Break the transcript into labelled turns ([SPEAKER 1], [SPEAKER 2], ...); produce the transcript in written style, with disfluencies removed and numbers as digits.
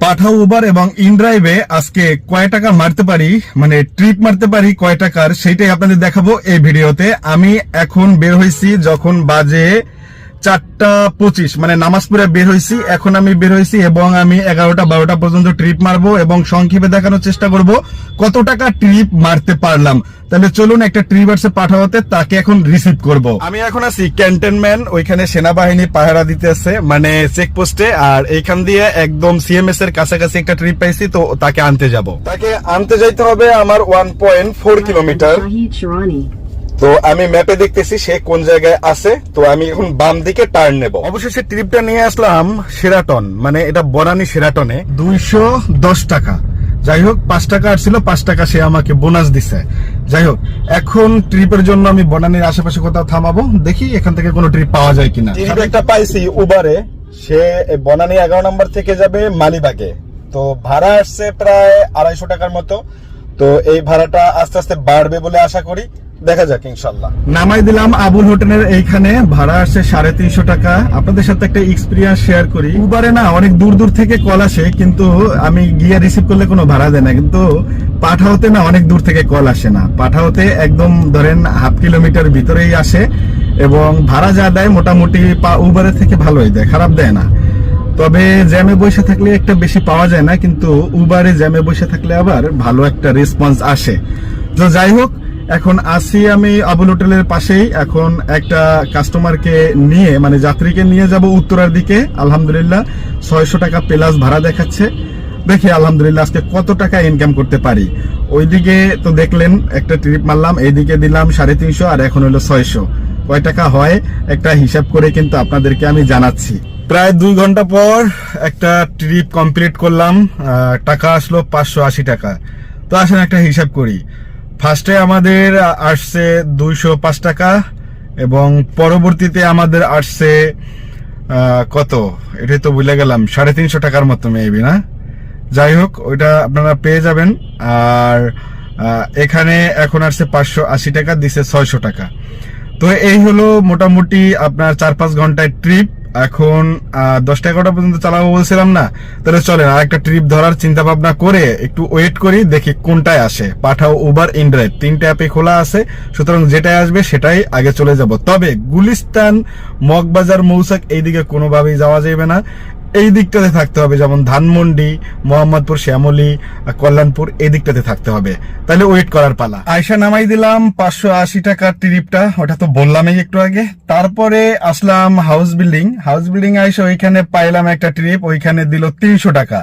[SPEAKER 1] পাঠাও Uber এবং ইনড্রাইভে আজকে কয় টাকা মারতে পারি, মানে ট্রিপ মারতে পারি কয় টাকার, সেইটাই আপনাদের দেখাবো এই ভিডিওতে। আমি এখন বের হয়েছি যখন বাজে 4:25, মানে নামাজ পড়ে বের হয়েছি। এখন আমি বের হয়েছি এবং আমি 11টা-12টা পর্যন্ত ট্রিপ মারবো এবং সংক্ষেপে দেখানোর চেষ্টা করব কত টাকা ট্রিপ মারতে পারলাম। তাহলে চলুন একটা ট্রিপ আসছে পাঠাওতে, তাকে এখন রিসিভ করব। আমি এখন আছি ক্যান্টনমেন্ট, ওইখানে সেনাবাহিনী পাহারা দিতেছে, মানে চেকপোস্টে। আর এইখান দিয়ে একদম সিএমএস এর কাছাকাছি একটা ট্রিপ পাইছি, তো তাকে আনতে যাব। তাকে আনতে যাইতে হবে আমার 1.4 কিলোমিটার। তো আমি ম্যাপে দেখতেছি সে কোন জায়গায় আছে, তো আমি এখন বাম দিকে টার্ন নেব। অবশেষে ট্রিপটা নিয়ে আসলাম শেরাটন, মানে এটা বনানী শেরাটনে। 210 টাকা। যাই হোক, 5 টাকা আসছিল, 5 টাকা সে আমাকে বোনাস দিছে। যাই হোক, এখন ট্রিপের জন্য আমি বনানীর আশেপাশে কোথাও থামাবো, দেখি এখান থেকে কোনো ট্রিপ পাওয়া যায় কিনা। ট্রিপ একটা পাইছি উবারে, সে বনানী 11 নম্বর থেকে যাবে মালিবাগে। তো ভাড়া আসছে প্রায় 250 টাকার মতো। তো এই ভাড়াটা আস্তে আস্তে বাড়বে বলে আশা করি, দেখা যাক ইনশাল্লাহ। নামাই দিলাম আবুল হোটেলের এইখানে, ভাড়া আসছে 350 টাকা। আপনাদের সাথে একটা এক্সপিরিয়েন্স শেয়ার করি। উবারে না অনেক দূর দূর থেকে কল আসে, কিন্তু আমি গিয়ে রিসিভ করলে কোনো ভাড়া দেয় না। কিন্তু পাঠাওতে না অনেক দূর থেকে কল আসে না, পাঠাওতে একদম ধরেন 1/2 কিলোমিটার ভিতরেই আসে এবং ভাড়া যা দেয় মোটামুটি উবারের থেকে ভালোই দেয়, খারাপ দেয় না। তবে জ্যামে বসে থাকলে একটা বেশি পাওয়া যায় না, কিন্তু উবারে জ্যামে বসে থাকলে আবার ভালো একটা রেসপন্স আসে। তো যাই হোক, এখন আসি আমি আবুল হোটেলের পাশেই। এখন একটা কাস্টমারকে নিয়ে, মানে যাত্রীকে নিয়ে যাব উত্তরার দিকে। আলহামদুলিল্লাহ 600 টাকা প্লাস ভাড়া দেখাচ্ছে। দেখি আলহামদুলিল্লাহ আজকে কত টাকা ইনকাম করতে পারি। ওইদিকে তো দেখলেন একটা ট্রিপ মারলাম, এইদিকে দিলাম 350, আর এখন হলো 600। কয় টাকা হয় একটা হিসাব করে কিন্তু আপনাদেরকে আমি জানাচ্ছি। প্রায় 2 ঘন্টা পর একটা ট্রিপ কমপ্লিট করলাম, টাকা আসলো 580 টাকা। তো আসেন একটা হিসাব করি। ফার্স্টে আমাদের আসছে 205 টাকা এবং পরবর্তীতে আমাদের আসছে কত, এটাই তো ভুলে গেলাম, 350 টাকার মতো মেবি, না? যাই হোক, ওইটা আপনারা পেয়ে যাবেন। আর এখানে এখন আসছে 580 টাকা, দিছে 600 টাকা। তো এই হলো মোটামুটি আপনার 4-5 ঘন্টায় ট্রিপ। এখন 10টা-11টা পর্যন্ত চালাবো বলছিলাম না? তাহলে চলেন আর একটা ট্রিপ ধরার চিন্তা ভাবনা করে একটু ওয়েট করি, দেখি কোনটায় আসে। পাঠাও, উবার, ইনড্রাইভ 3টে অ্যাপে খোলা আছে, সুতরাং যেটাই আসবে সেটাই আগে চলে যাব। তবে গুলিস্তান, মগবাজার, মৌসাক এইদিকে কোনোভাবেই যাওয়া যাবে না। এই দিকটাতে থাকতে হবে, যেমন ধানমন্ডি, মোহাম্মদপুর, শ্যামলী, কল্যাণপুর, এই দিকটাতে থাকতে হবে। তাহলে ওয়েট করার পালা। আয়সা নামাই দিলাম 580 টাকার ট্রিপটা, ওটা তো বললামই একটু আগে। তারপরে আসলাম হাউস বিল্ডিং। আয়সা ওইখানে পাইলাম একটা ট্রিপ, ওইখানে দিল 300 টাকা।